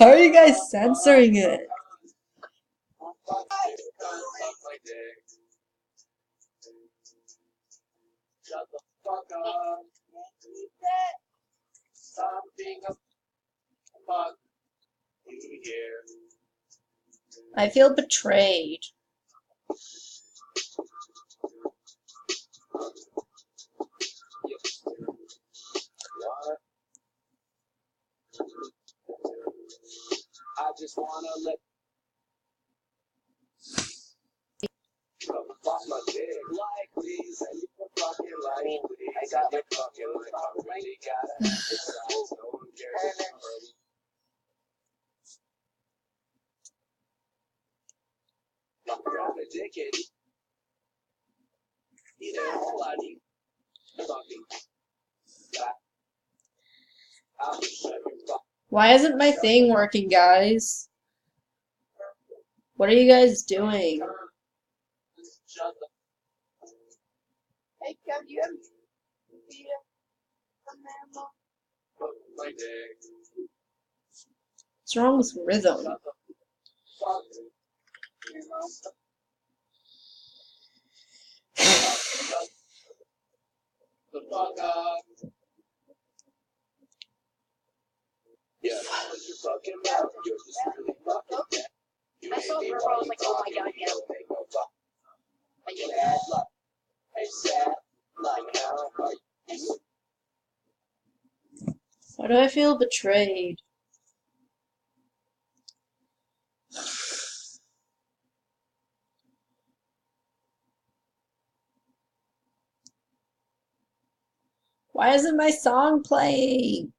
How are you guys censoring it? I feel betrayed. I just wanna let off my dick like please, and you can fucking like please. I got my fucking like already got it. Besides, no one cares if I'm hurting. I'm grab a dickhead. You know all I need. Fucking I'll shut your fuck. Why isn't my thing working, guys? What are you guys doing? Shut the Hey, Kev, you have fuck my dick. What's wrong with rhythm? Fuck the fuck up. Yeah, close your fucking mouth. You're just really fucking dead. You I hate saw me her, while I was you like, oh my talking, God, you yeah. don't make no fuck. Like, you Bad luck. Hey, sad. Like how are you? Why do I feel betrayed? Why isn't my song playing?